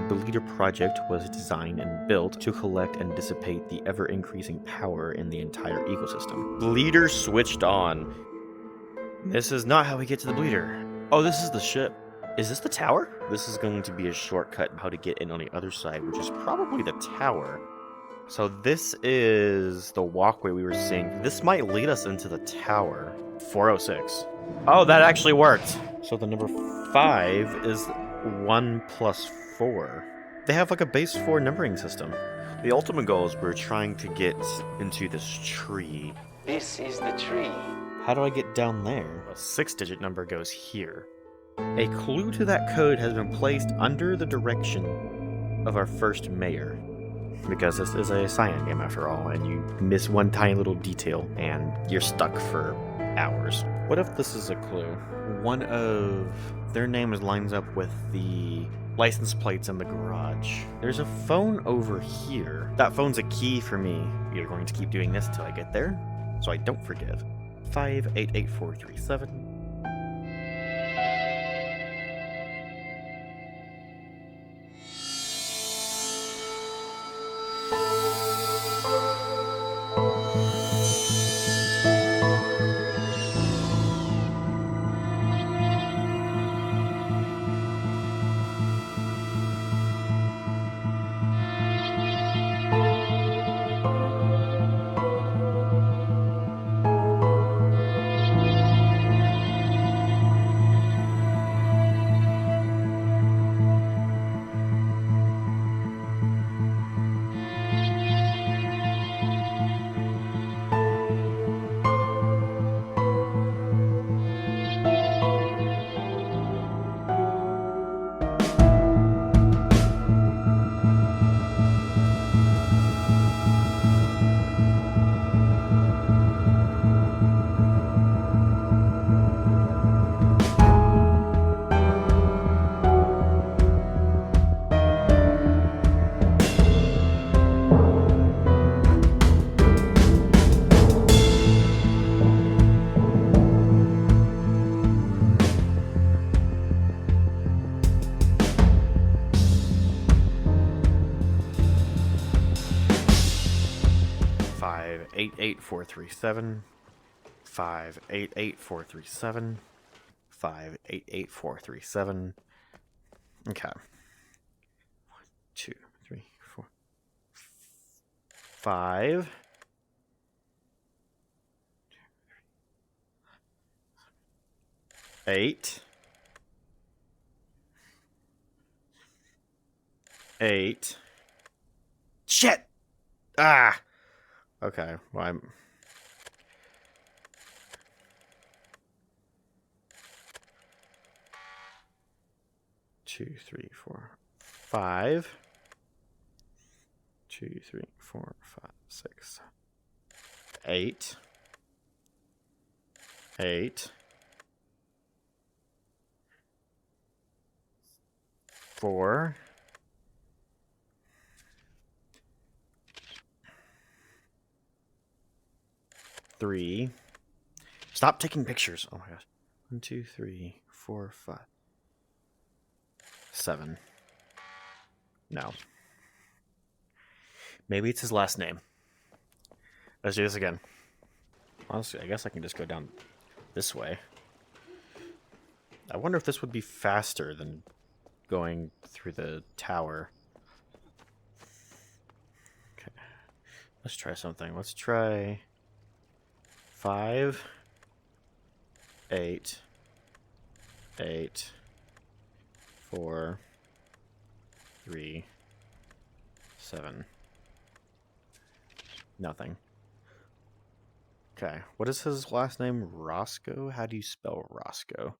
Bleeder project was designed and built to collect and dissipate the ever-increasing power in the entire ecosystem. Bleeder switched on. This is not how we get to the Bleeder. Oh, this is the ship. Is this the tower? This is going to be a shortcut how to get in on the other side, which is probably the tower. So this is the walkway we were seeing. This might lead us into the tower. 406. Oh, that actually worked. So the number 5 is 1 plus 4. They have like a base 4 numbering system. The ultimate goal is we're trying to get into this tree. This is the tree. How do I get down there? A 6-digit number goes here. A clue to that code has been placed under the direction of our first mayor. Because this is a Cyan game after all, and you miss one tiny little detail, and you're stuck for hours. What if this is a clue? One of their names lines up with the license plates in the garage. There's a phone over here. That phone's a key for me. You're going to keep doing this until I get there, so I don't forget. 588437. 588437. 588437. 588437. Okay. 1, 2, 3, 4, 5. 8. 8. Shit! Ah! Okay, well, I'm... Two, three, four, 5. 2, 3, 4, 5, 6, 8. 8. 4. 3. Stop taking pictures. Oh my gosh. 1, 2, 3, 4, 5, 7. No. Maybe it's his last name. Let's do this again. Honestly, I guess I can just go down this way. I wonder if this would be faster than going through the tower. Okay. Let's try something. Let's try 5, 8, 8, 4, 3, 7. Nothing. Okay, what is his last name? Roscoe? How do you spell Roscoe?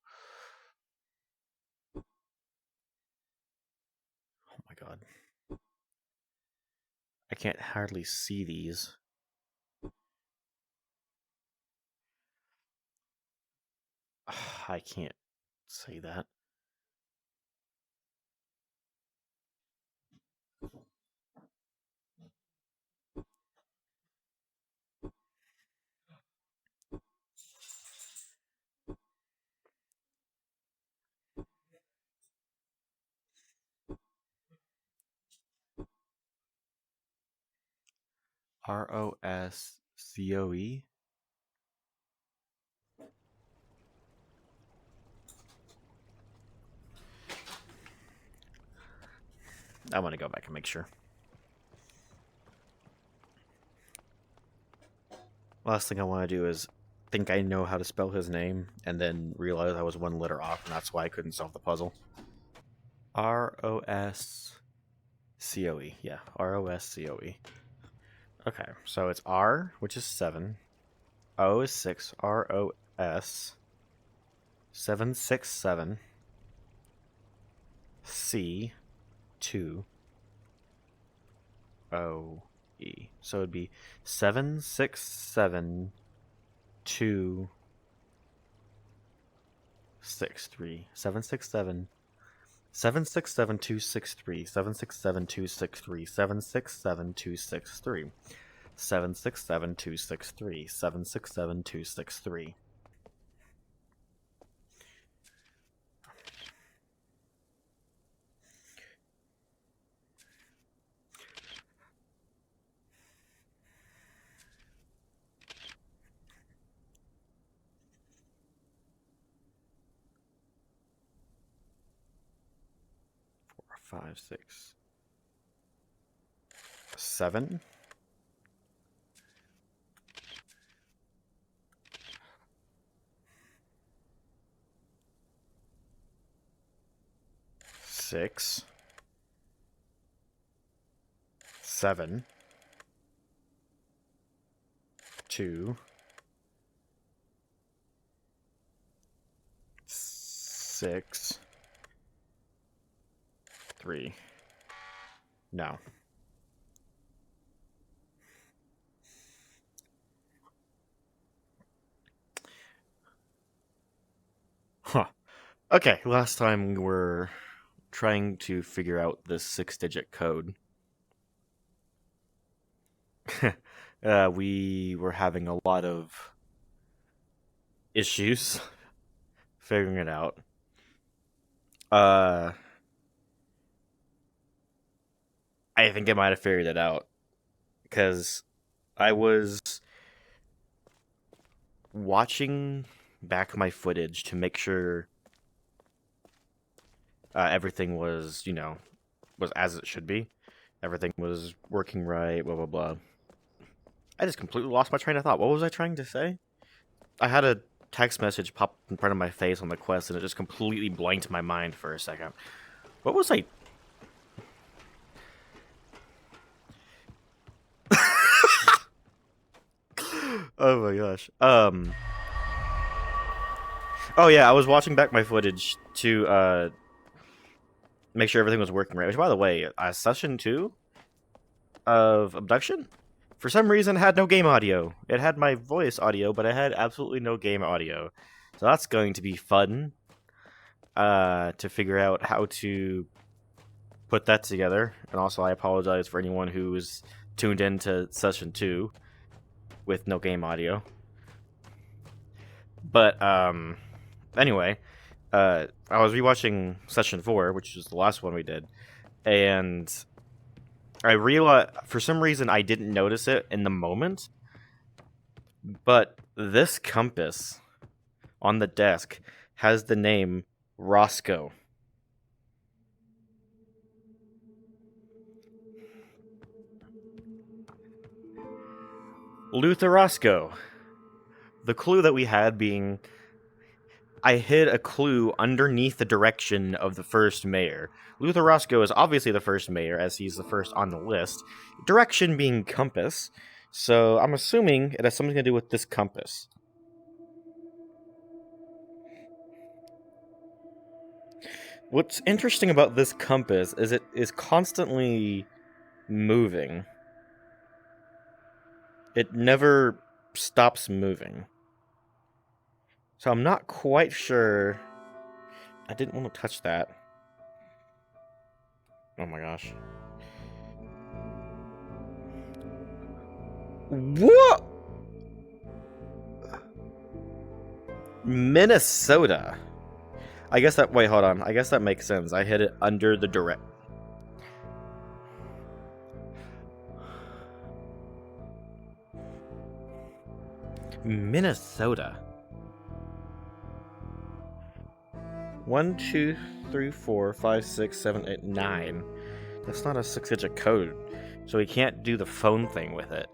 Oh my god. I can't hardly see these. I can't say that. Roscoe? I want to go back and make sure. Last thing I want to do is think I know how to spell his name and then realize I was one letter off, and that's why I couldn't solve the puzzle. Roscoe. Yeah, Roscoe. Okay, so it's R, which is 7. O is 6. ROS. 767. C. 2. OE. So it'd be 767 2 6 3 767 767 263 767 263 767 263 767 263 767 263. Five, 6, 7. Six, 7, 2, 6, 3. No. Huh. Okay, last time we were trying to figure out this 6-digit code. We were having a lot of issues figuring it out. I think I might have figured it out because I was watching back my footage to make sure everything was, was as it should be. Everything was working right, blah, blah, blah. I just completely lost my train of thought. What was I trying to say? I had a text message pop in front of my face on the quest, and it just completely blanked my mind for a second. What was I... Oh my gosh. Oh yeah, I was watching back my footage to make sure everything was working right. Which, by the way, session 2 of Obduction, for some reason, had no game audio. It had my voice audio, but it had absolutely no game audio. So that's going to be fun to figure out how to put that together. And also, I apologize for anyone who's tuned into session 2 with no game audio. But anyway, I was rewatching session 4, which is the last one we did, and I realized, for some reason, I didn't notice it in the moment, but this compass on the desk has the name Roscoe. Luther Roscoe. The clue that we had being, I hid a clue underneath the direction of the first mayor. Luther Roscoe is obviously the first mayor, as he's the first on the list. Direction being compass, so I'm assuming it has something to do with this compass. What's interesting about this compass is it is constantly moving. It never stops moving. So I'm not quite sure. I didn't want to touch that. Oh my gosh. What? Minnesota. I guess that... Wait, hold on. I guess that makes sense. I hit it under the direct... Minnesota. 1, 2, 3, 4, 5, 6, 7, 8, 9. That's not a 6-digit code, so we can't do the phone thing with it.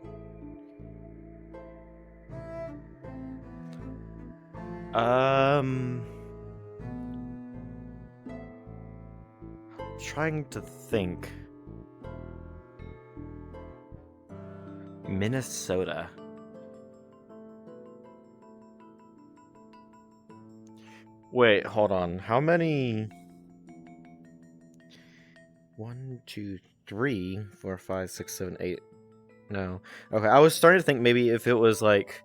Trying to think. Minnesota. Wait, hold on. How many? 1, 2, 3, 4, 5, 6, 7, 8. No. Okay, I was starting to think maybe if it was like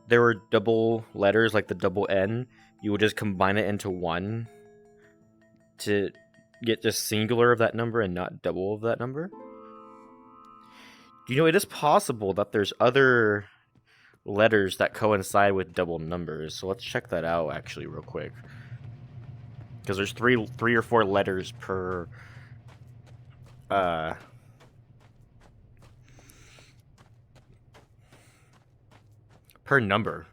there were double letters, like the double N, you would just combine it into one to get just singular of that number and not double of that number. You know, it is possible that there's other letters that coincide with double numbers. So let's check that out actually real quick. Because there's three or four letters per number.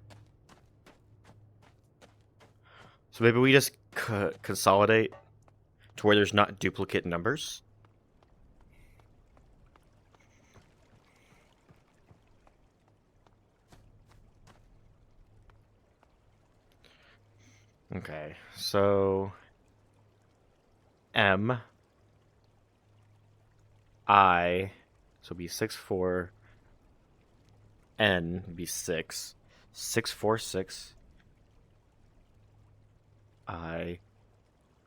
So maybe we just consolidate to where there's not duplicate numbers. Okay, so M I, so it'd be 6, 4, N would be 6, 6, 4, 6, I,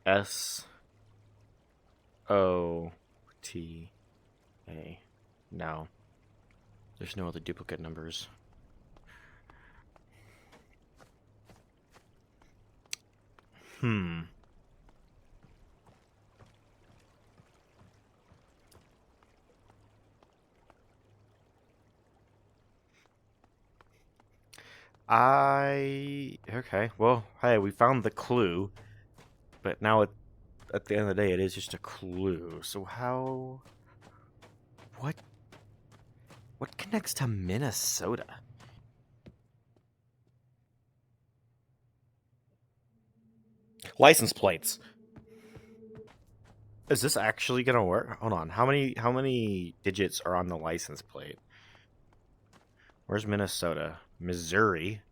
S, O, T, A. No, there's no other duplicate numbers. Okay, well, hey, we found the clue, but now at the end of the day, it is just a clue. So how... What connects to Minnesota? License plates. Is this actually gonna work? Hold on. How many digits are on the license plate? Where's Minnesota? Missouri.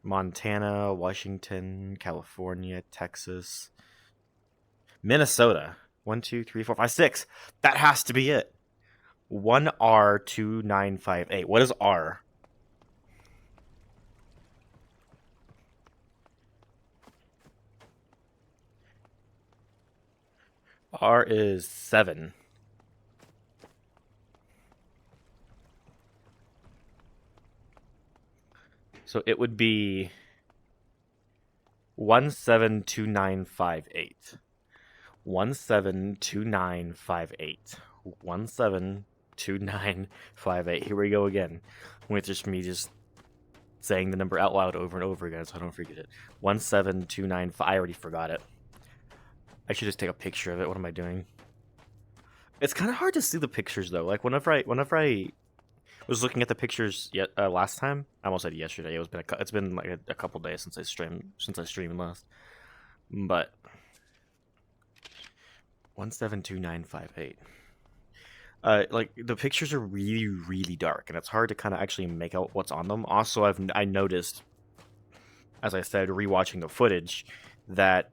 Montana, Washington, California, Texas. Minnesota. 1, 2, 3, 4, 5, 6. That has to be it. 1R2958. What is R? R is 7. So it would be 172958. 172958. 172958. Here we go again. With just me just saying the number out loud over and over again so I don't forget it. 17295. I already forgot it. I should just take a picture of it. What am I doing? It's kind of hard to see the pictures though. Like whenever I was looking at the pictures last time, I almost said yesterday. It's been like a couple days since I streamed last. But 172958. Like the pictures are really, really dark, and it's hard to kind of actually make out what's on them. Also, I noticed, as I said, rewatching the footage, that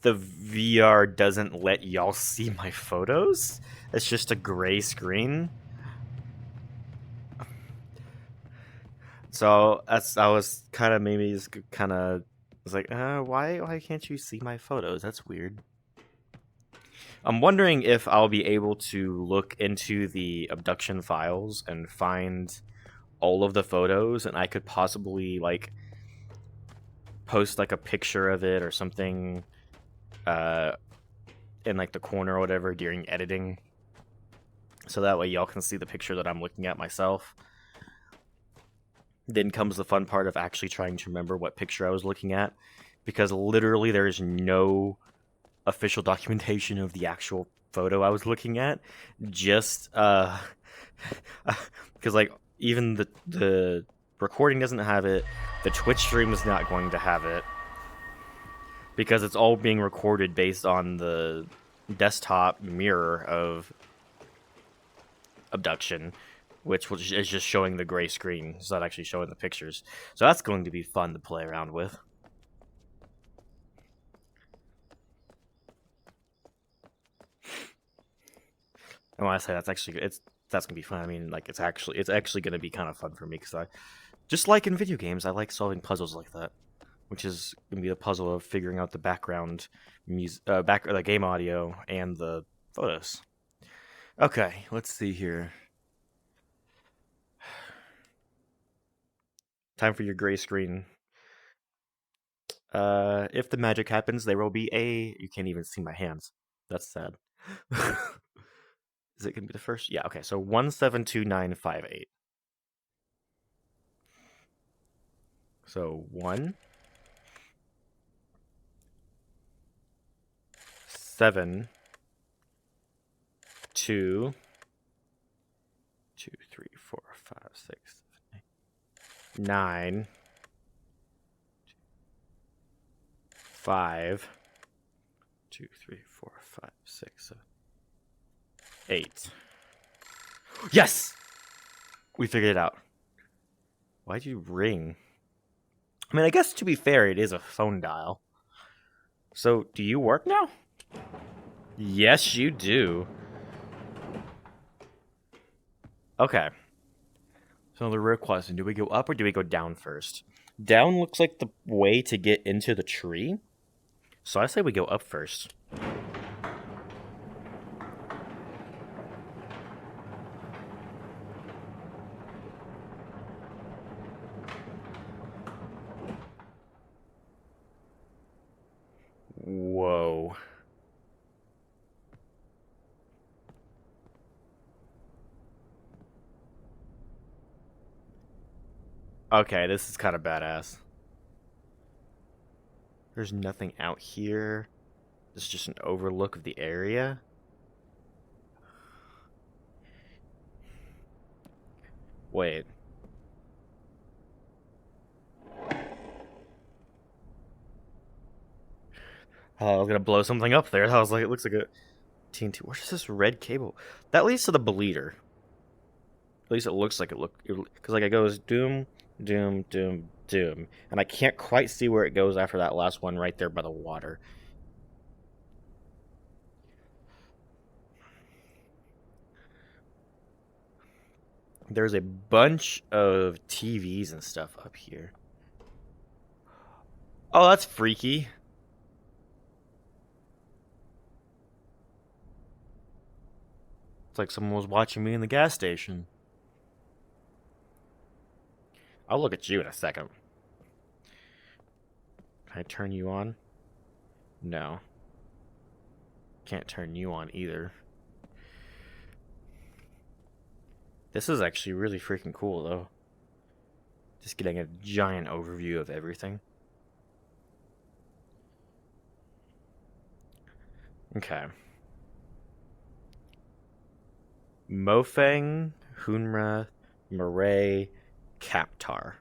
the VR doesn't let y'all see my photos. It's just a gray screen. So I was kind of like, why can't you see my photos? That's weird. I'm wondering if I'll be able to look into the abduction files and find all of the photos, and I could possibly like post like a picture of it or something in like the corner or whatever during editing, so that way y'all can see the picture that I'm looking at myself. Then comes the fun part of actually trying to remember what picture I was looking at, because literally there is no official documentation of the actual photo I was looking at. Just because like even the recording doesn't have it. The Twitch stream is not going to have it because it's all being recorded based on the desktop mirror of Obduction, which is just showing the gray screen. It's not actually showing the pictures. So that's going to be fun to play around with. And when I say that's gonna be fun, I mean like it's actually gonna be kind of fun for me because I just like in video games, I like solving puzzles like that, which is gonna be the puzzle of figuring out the background music, the game audio and the photos. Okay, let's see here. Time for your gray screen. If the magic happens, there will be a. You can't even see my hands. That's sad. Is it gonna be the first? Yeah. Okay. So 172958. So 1, 7, 2, 2, 3, 4, 5, 6, 7, 8, 9, 5, 2, 3, 4, 5, 6, 7, 8. Yes! We figured it out. Why'd you ring? I mean, I guess to be fair, it is a phone dial. So, do you work now? Yes, you do. Okay. So the real question, do we go up or do we go down first? Down looks like the way to get into the tree. So I say we go up first. Whoa. Okay, this is kind of badass. There's nothing out here. This is just an overlook of the area. Wait. Oh, I was gonna blow something up there. I was like, it looks like a TNT. Where's this red cable? That leads to the bleeder. At least it looks like it because like it goes doom, doom, doom, doom, and I can't quite see where it goes after that last one right there by the water. There's a bunch of TVs and stuff up here. Oh, that's freaky. It's like someone was watching me in the gas station. I'll look at you in a second. Can I turn you on? No. Can't turn you on either. This is actually really freaking cool, though. Just getting a giant overview of everything. Okay. Mofang, Hunra, Murray, Kaptar.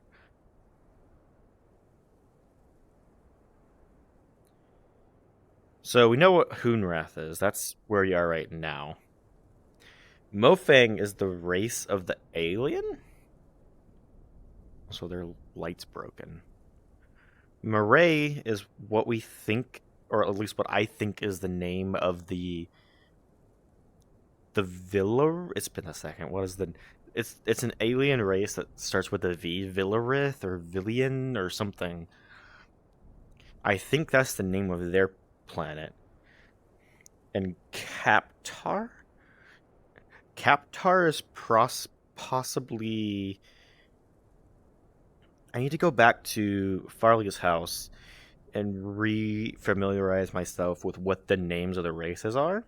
So we know what Hunrath is. That's where you are right now. Mofang is the race of the alien? So their light's broken. Murray is what we think, or at least what I think is the name of the Villa. It's been a second. What is the? It's an alien race that starts with a V. Villarith or Villian or something. I think that's the name of their planet. And Kaptar? Kaptar is possibly... I need to go back to Farley's house and re-familiarize myself with what the names of the races are.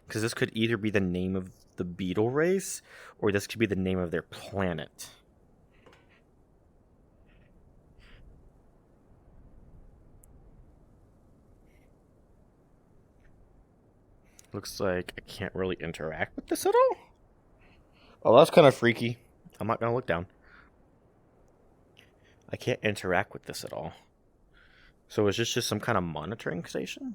Because this could either be the name of the beetle race, or this could be the name of their planet. Looks like I can't really interact with this at all. Oh, that's kind of freaky. I'm not gonna look down. I can't interact with this at all. So is this just some kind of monitoring station?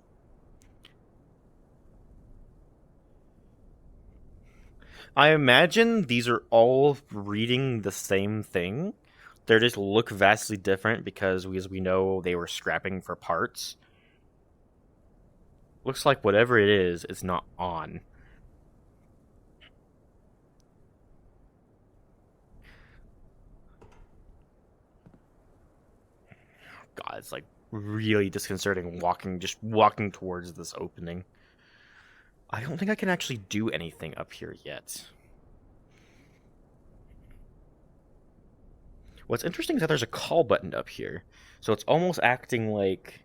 I imagine these are all reading the same thing. They just look vastly different because, as we know, they were scrapping for parts. Looks like whatever it is not on. God, it's like really disconcerting just walking towards this opening. I don't think I can actually do anything up here yet. What's interesting is that there's a call button up here. So it's almost acting like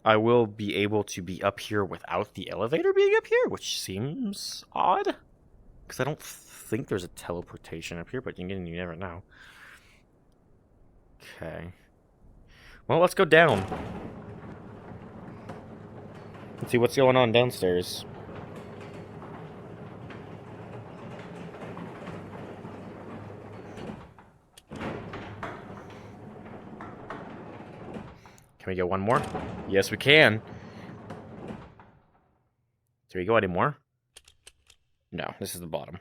I will be able to be up here without the elevator being up here, which seems odd. Because I don't think there's a teleportation up here, but again, you never know. Okay. Well, let's go down. Let's see what's going on downstairs. Can we get one more? Yes, we can. Can we go any more? No, this is the bottom.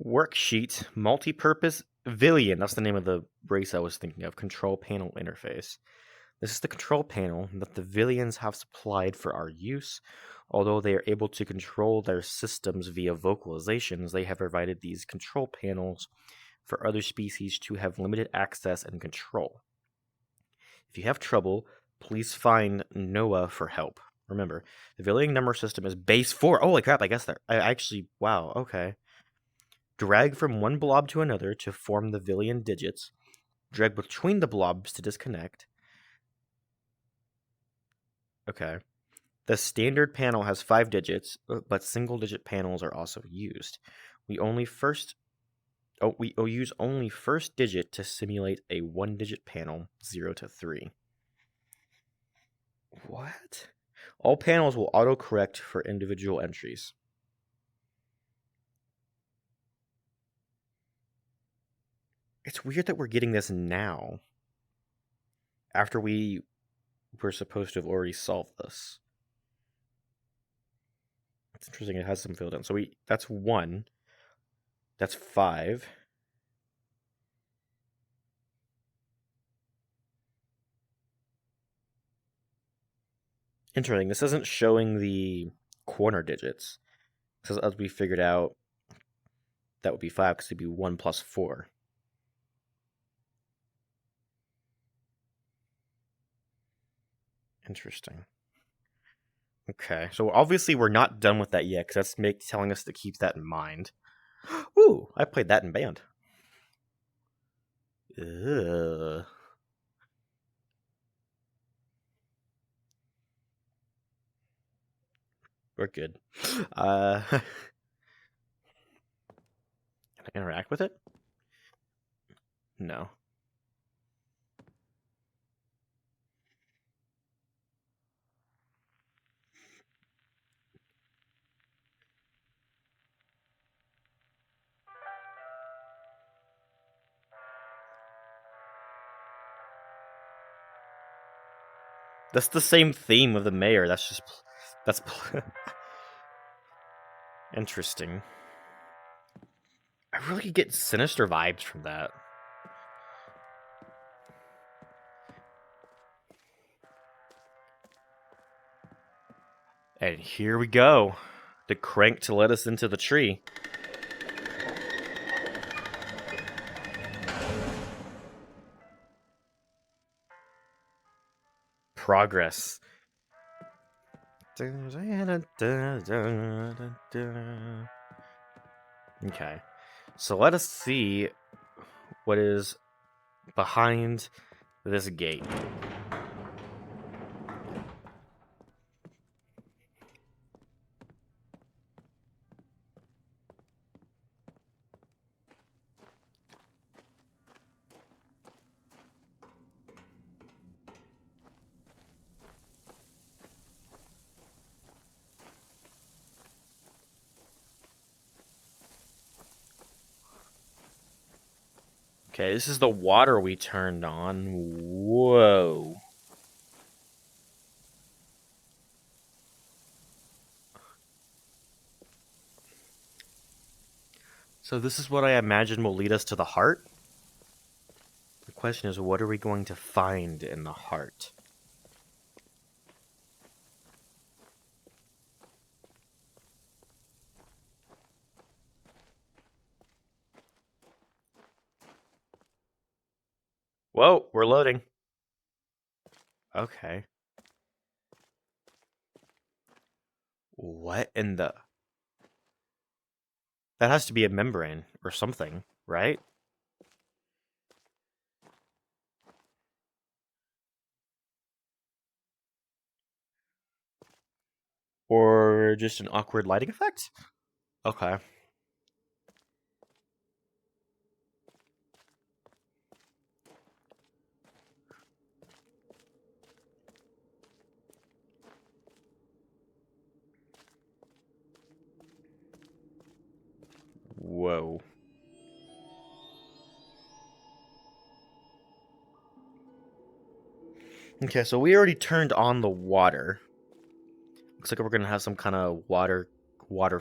Worksheet, multi-purpose Villian. That's the name of the race I was thinking of. Control panel interface. This is the control panel that the Villians have supplied for our use. Although they are able to control their systems via vocalizations, they have provided these control panels for other species to have limited access and control. If you have trouble, please find Noah for help. Remember, the Villian number system is base 4. Holy crap, I guess that... wow, okay. Drag from one blob to another to form the Villian digits. Drag between the blobs to disconnect. Okay. The standard panel has 5 digits, but single-digit panels are also used. We use only first digit to simulate a 1-digit panel, 0 to 3. What? All panels will autocorrect for individual entries. It's weird that we're getting this now, after we were supposed to have already solved this. It's interesting, it has some filled in. So that's 1. That's 5. Interesting, this isn't showing the corner digits. Because as we figured out, that would be 5, because it'd be 1 plus 4. Interesting. Okay, so obviously we're not done with that yet, because that's telling us to keep that in mind. Ooh, I played that in band. Ugh. We're good. Can I interact with it? No. That's the same theme of the mayor. That's interesting. I really get sinister vibes from that. And here we go. The crank to let us into the tree. Progress. Okay. So let us see what is behind this gate. Okay, this is the water we turned on. Whoa. So this is what I imagine will lead us to the heart? The question is, what are we going to find in the heart? Whoa, we're loading. Okay. What in the... That has to be a membrane or something, right? Or just an awkward lighting effect? Okay. Whoa. Okay, so we already turned on the water. Looks like we're gonna have some kind of water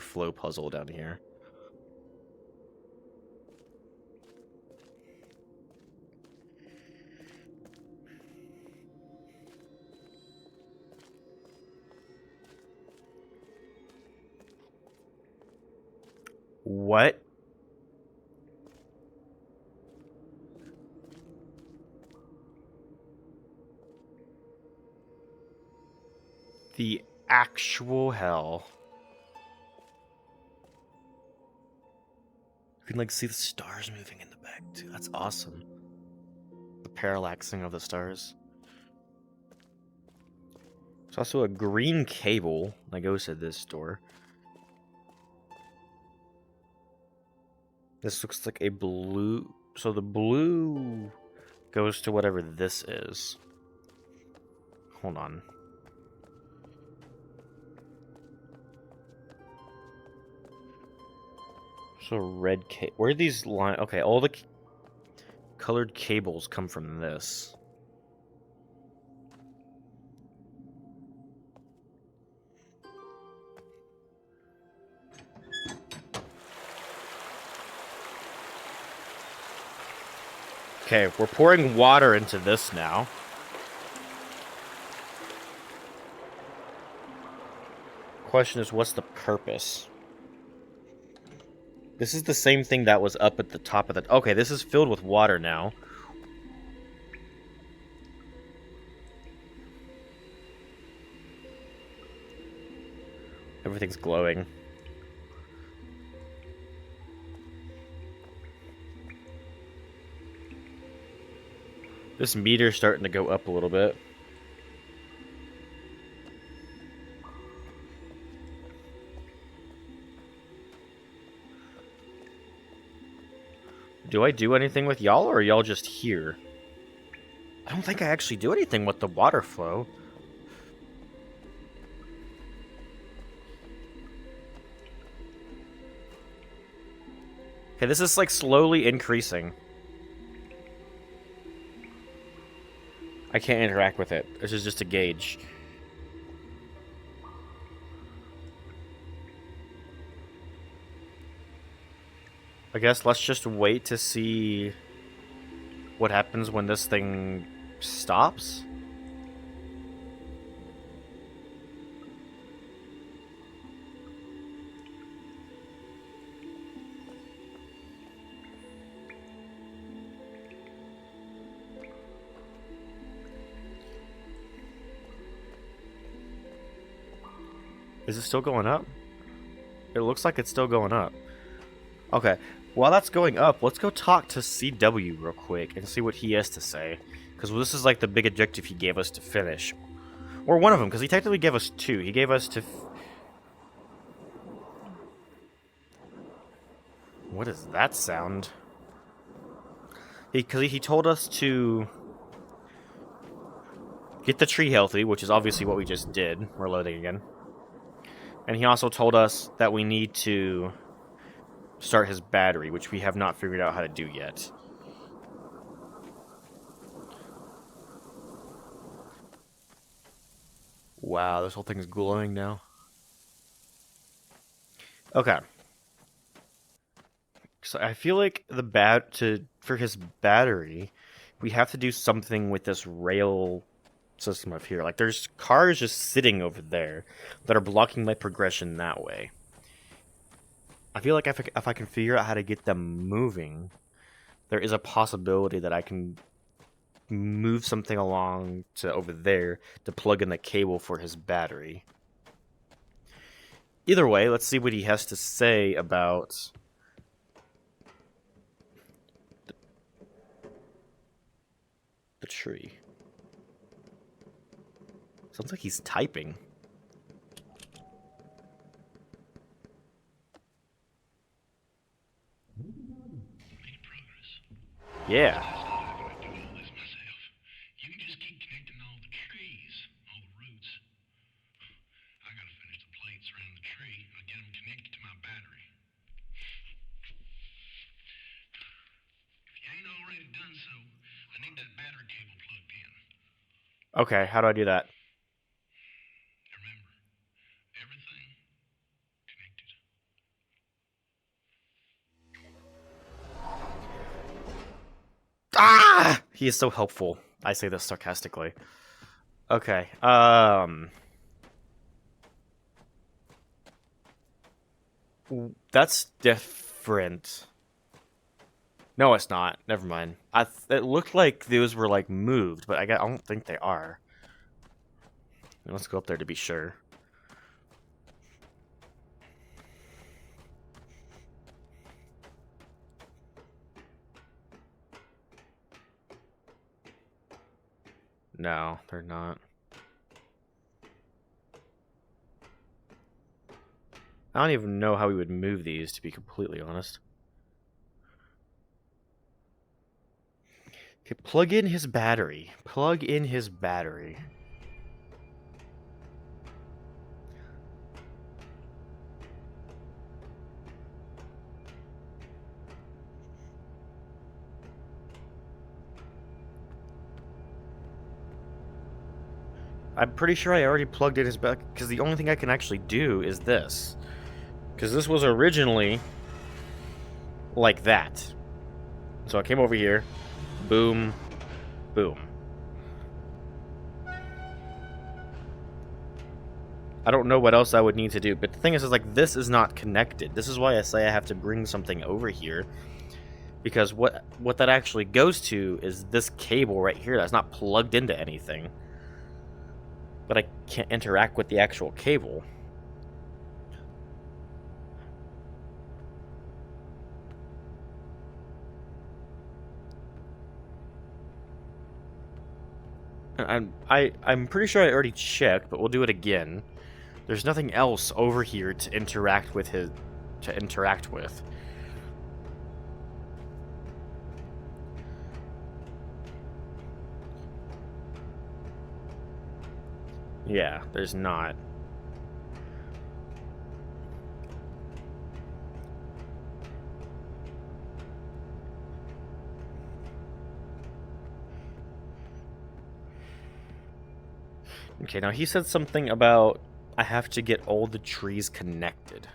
flow puzzle down here. What? The actual hell. You can like see the stars moving in the back too. That's awesome. The parallaxing of the stars. There's also a green cable that goes to this door. This looks like a blue... So the blue goes to whatever this is. Hold on. So red where are these lines? Okay, all the colored cables come from this. Okay, we're pouring water into this now. Question is, what's the purpose? This is the same thing that was up at the top of the... Okay, this is filled with water now. Everything's glowing. This meter's starting to go up a little bit. Do I do anything with y'all, or are y'all just here? I don't think I actually do anything with the water flow. Okay, this is like slowly increasing. I can't interact with it. This is just a gauge. I guess let's just wait to see what happens when this thing stops. Is it still going up? It looks like it's still going up. Okay, while that's going up, let's go talk to CW real quick and see what he has to say. Because this is like the big objective he gave us to finish. Or one of them, because he technically gave us two. He gave us to... What is that sound? Because he told us to get the tree healthy, which is obviously what we just did. We're loading again. And he also told us that we need to start his battery, which we have not figured out how to do yet. Wow, this whole thing is glowing now. Okay. So I feel like for his battery, we have to do something with this rail system up here. Like there's cars just sitting over there that are blocking my progression that way. I feel like if I can figure out how to get them moving, there is a possibility that I can move something along to over there to plug in the cable for his battery. Either way, let's see what he has to say about the tree. Sounds like he's typing. Yeah. Okay, how do I do that? Ah! He is so helpful. I say this sarcastically. Okay, that's different. No, it's not. Never mind. It looked like those were like moved, but I don't think they are. Let's go up there to be sure. No, they're not. I don't even know how we would move these, to be completely honest. Okay, plug in his battery. Plug in his battery. I'm pretty sure I already plugged in his battery, because the only thing I can actually do is this. Because this was originally like that. So I came over here, boom, boom. I don't know what else I would need to do, but the thing is like, this is not connected. This is why I say I have to bring something over here. Because what that actually goes to is this cable right here that's not plugged into anything. But I can't interact with the actual cable. I'm pretty sure I already checked, but we'll do it again. There's nothing else over here to interact with Yeah, there's not. Okay, now he said something about I have to get all the trees connected.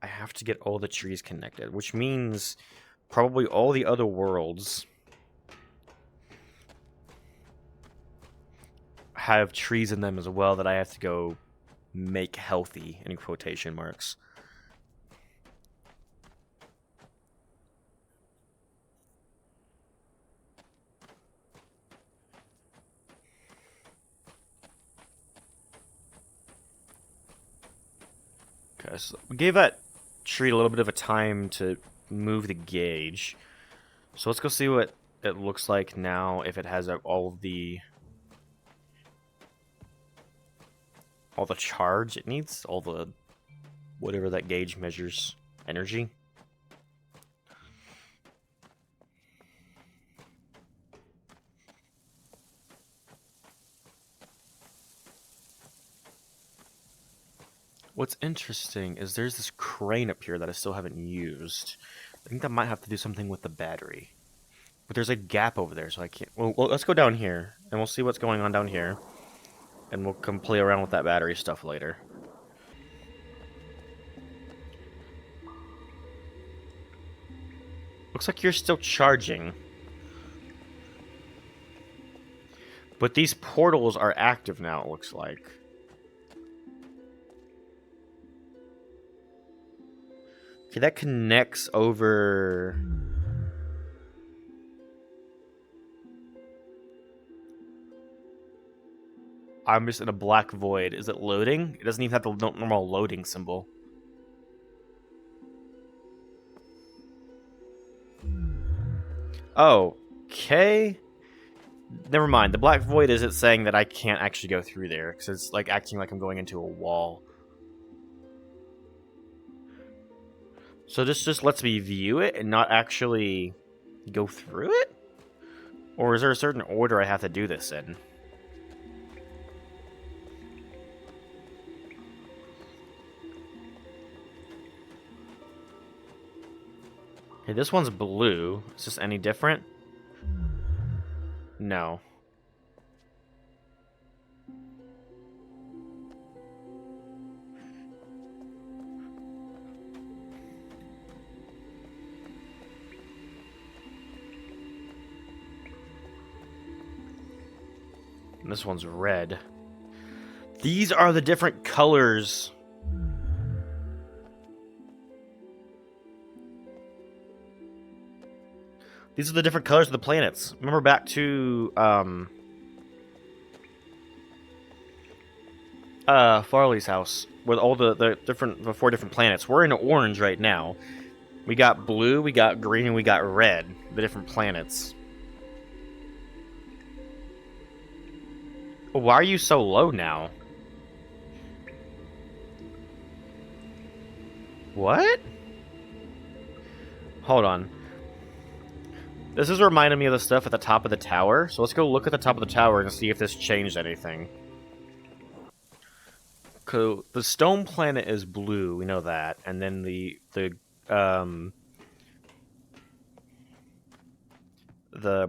I have to get all the trees connected, which means probably all the other worlds have trees in them as well that I have to go make healthy, in quotation marks. Okay, so we gave that tree a little bit of a time to move the gauge. So let's go see what it looks like now if it has all the charge it needs, all the whatever that gauge measures energy. What's interesting is there's this crane up here that I still haven't used. I think that might have to do something with the battery. But there's a gap over there, so I can't... Well, let's go down here, and we'll see what's going on down here. And we'll come play around with that battery stuff later. Looks like you're still charging. But these portals are active now, it looks like. Okay, that connects over... I'm just in a black void. Is it loading? It doesn't even have the normal loading symbol. Oh, okay. Never mind. The black void is it saying that I can't actually go through there because it's like acting like I'm going into a wall. So this just lets me view it and not actually go through it? Or is there a certain order I have to do this in? Okay, this one's blue. Is this any different? No. And this one's red. These are the different colors. These are the different colors of the planets. Remember back to Farley's house with all the 4 different planets. We're in orange right now. We got blue, we got green, and we got red. The different planets. Why are you so low now? What? Hold on. This is reminding me of the stuff at the top of the tower. So let's go look at the top of the tower and see if this changed anything. So the stone planet is blue, we know that. And then the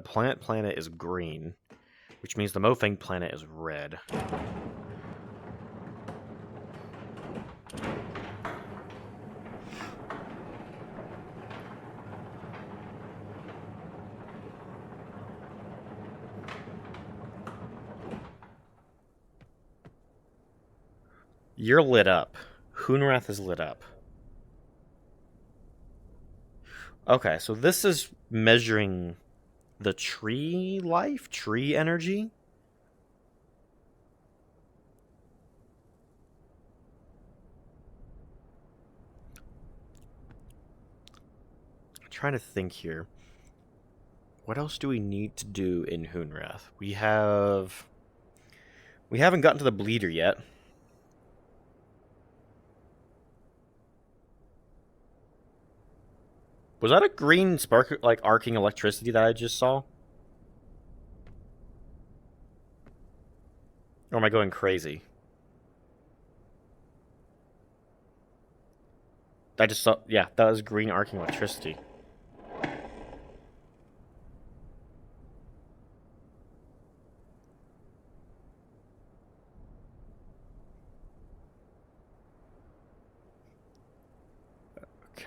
planet is green, which means the Mofang planet is red. You're lit up. Hoonrath is lit up. Okay, so this is measuring the tree life, tree energy. I'm trying to think here. What else do we need to do in Hoonrath? We haven't gotten to the bleeder yet. Was that a green spark, like, arcing electricity that I just saw? Or am I going crazy? I just saw... Yeah, that was green arcing electricity.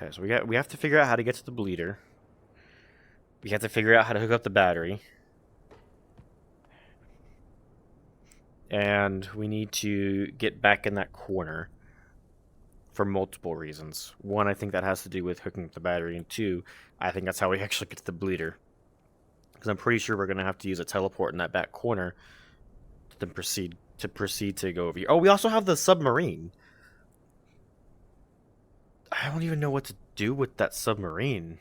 Okay, so we have to figure out how to get to the bleeder. We have to figure out how to hook up the battery. And we need to get back in that corner for multiple reasons. One, I think that has to do with hooking up the battery, and 2, I think that's how we actually get to the bleeder. Because I'm pretty sure we're going to have to use a teleport in that back corner to then proceed to go over here. Oh, we also have the submarine. I don't even know what to do with that submarine.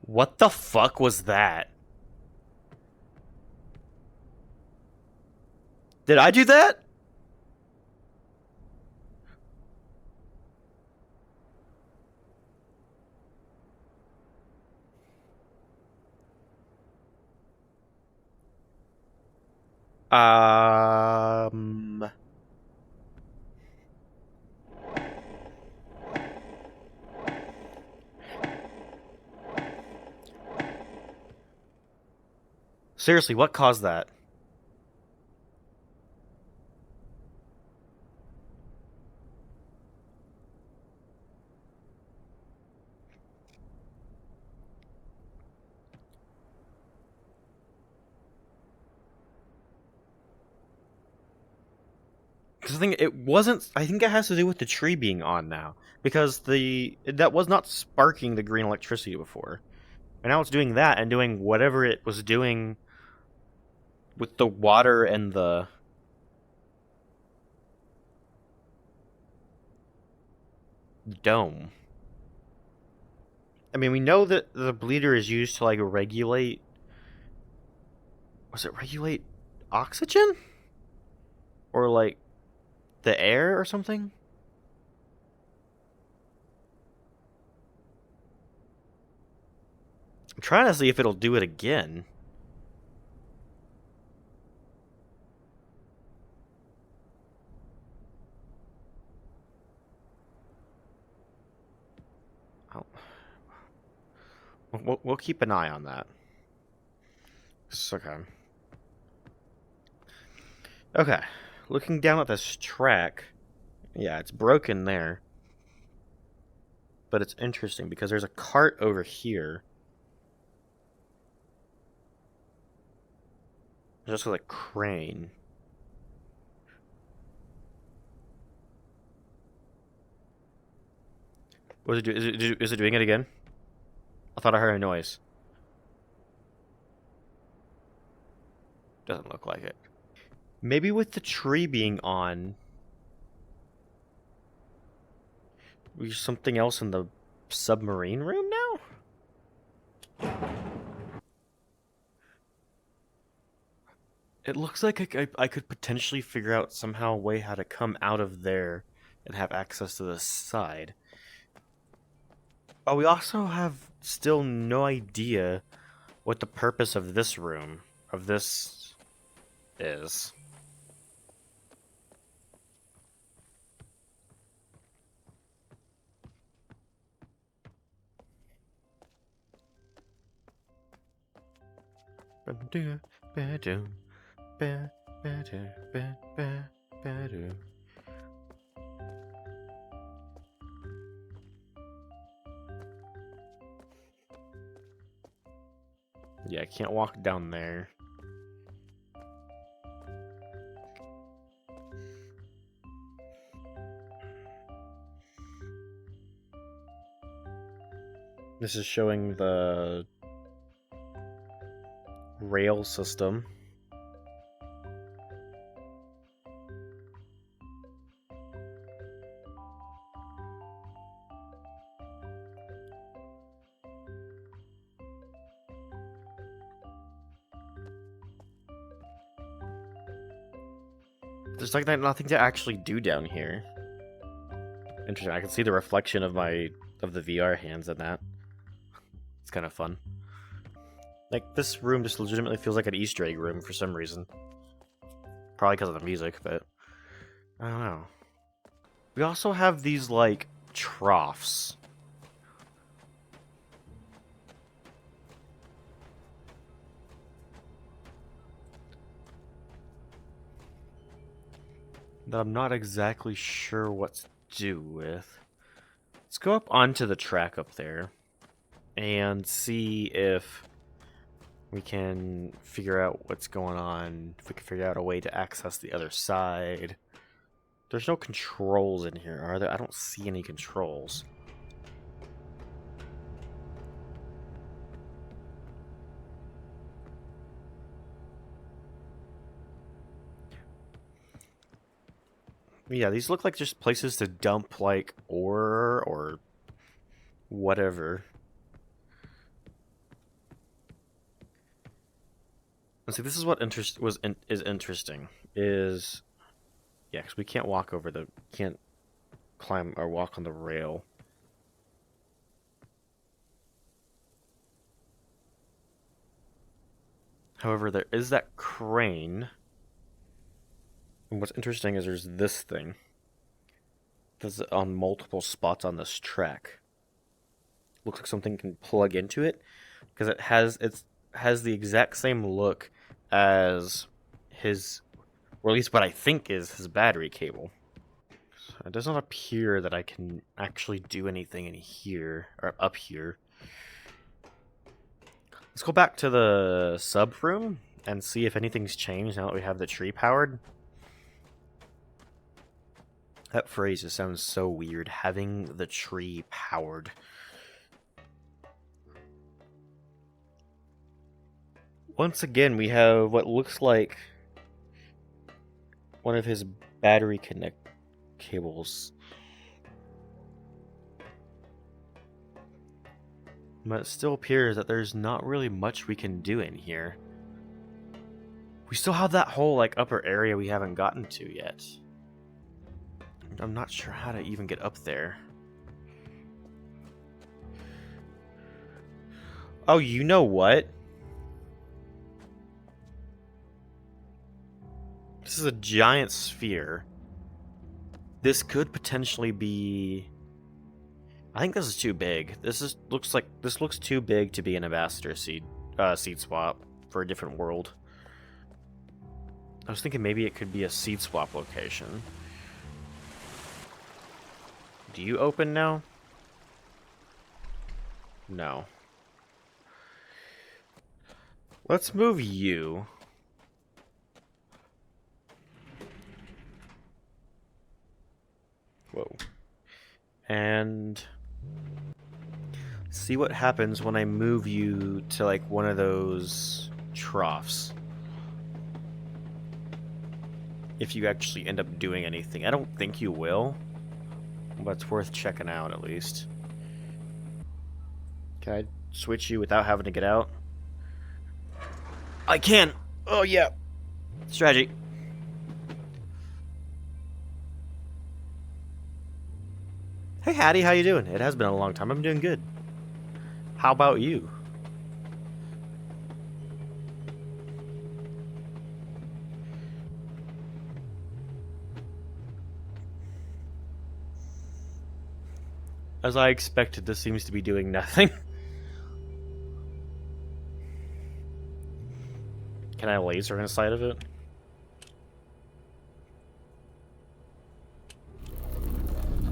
What the fuck was that? Did I do that? Um... Seriously, what caused that? Because I think it wasn't. I think it has to do with the tree being on now, because that was not sparking the green electricity before, and now it's doing that and doing whatever it was doing with the water and the dome. I mean, we know that the bleeder is used to like regulate. Was it regulate oxygen? Or like the air or something? I'm trying to see if it'll do it again. Oh. We'll keep an eye on that. It's okay. Okay. Looking down at this track, yeah, it's broken there. But it's interesting because there's a cart over here. There's also a crane. What does it do? Is it doing it again? I thought I heard a noise. Doesn't look like it. Maybe with the tree being on, there's something else in the submarine room now? It looks like I could potentially figure out somehow a way how to come out of there and have access to the side. But we also have still no idea what the purpose of this room, of this, is. Yeah, I can't walk down there. This is showing the rail system. There's like nothing to actually do down here. Interesting. I can see the reflection of the VR hands in that. It's kind of fun. Like, this room just legitimately feels like an Easter egg room for some reason. Probably because of the music, but I don't know. We also have these, like, troughs. That I'm not exactly sure what to do with. Let's go up onto the track up there and see if we can figure out what's going on, if we can figure out a way to access the other side. There's no controls in here, are there? I don't see any controls. Yeah, these look like just places to dump, like, ore or whatever. And see, this is what is interesting. Is yeah, because we can't walk over can't climb or walk on the rail. However, there is that crane. And what's interesting is there's this thing that's on multiple spots on this track. Looks like something can plug into it because it has the exact same look as his, or at least what I think is his battery cable. So it does not appear that I can actually do anything in here, or up here. Let's go back to the sub room and see if anything's changed now that we have the tree powered. That phrase just sounds so weird, having the tree powered. Once again, we have what looks like one of his battery connect cables. But it still appears that there's not really much we can do in here. We still have that whole like upper area we haven't gotten to yet. I'm not sure how to even get up there. Oh, you know what? This is a giant sphere. This could potentially be... I think this is too big. This looks too big to be an ambassador seed swap for a different world. I was thinking maybe it could be a seed swap location. Do you open now? No. Let's move you. Whoa. And see what happens when I move you to like one of those troughs. If you actually end up doing anything. I don't think you will, but it's worth checking out at least. Can I switch you without having to get out? I can! Oh yeah! Strategy. Hey Hattie, how you doing? It has been a long time. I'm doing good. How about you? As I expected, this seems to be doing nothing. Can I laser inside of it?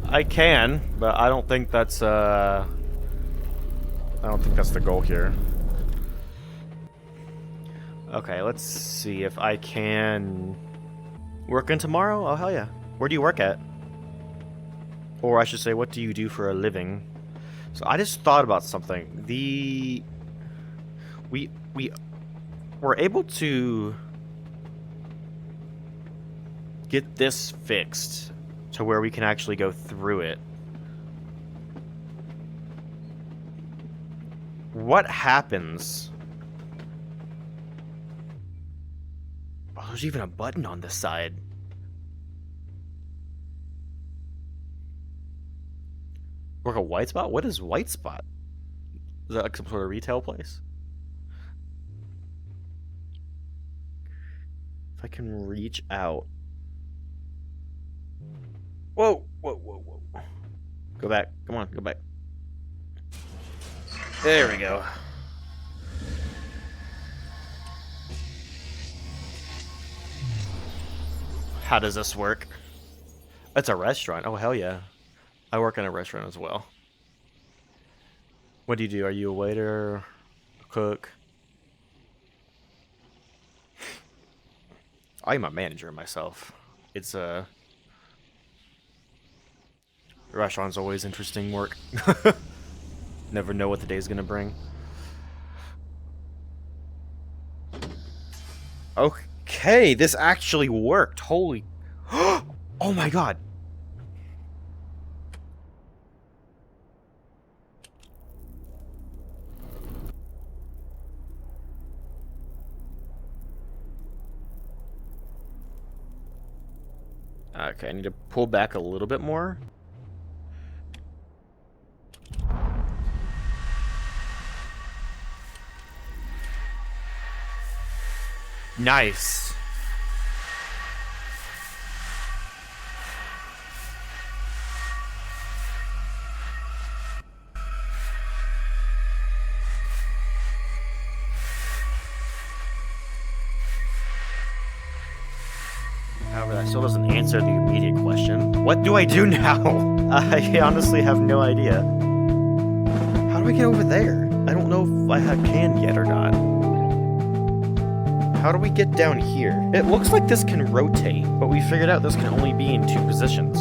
I can, but I don't think that's the goal here. Okay, let's see if I can work in tomorrow. Oh hell yeah. Where do you work at? Or I should say, what do you do for a living? So I just thought about something. We were able to get this fixed to where we can actually go through it. What happens? Oh, there's even a button on this side. Work a white spot? What is white spot? Is that like some sort of retail place? If I can reach out. Whoa, whoa, whoa, whoa. Go back. Come on, go back. There we go. How does this work? It's a restaurant. Oh, hell yeah. I work in a restaurant as well. What do? Are you a waiter? A cook? I'm a manager myself. It's a... restaurant's always interesting work. Never know what the day's gonna bring. Okay, this actually worked. Holy... oh my god. Okay, I need to pull back a little bit more. Nice. That still doesn't answer the immediate question. What do I do now? I honestly have no idea. How do I get over there? I don't know if I can yet or not. How do we get down here? It looks like this can rotate, but we figured out this can only be in 2 positions.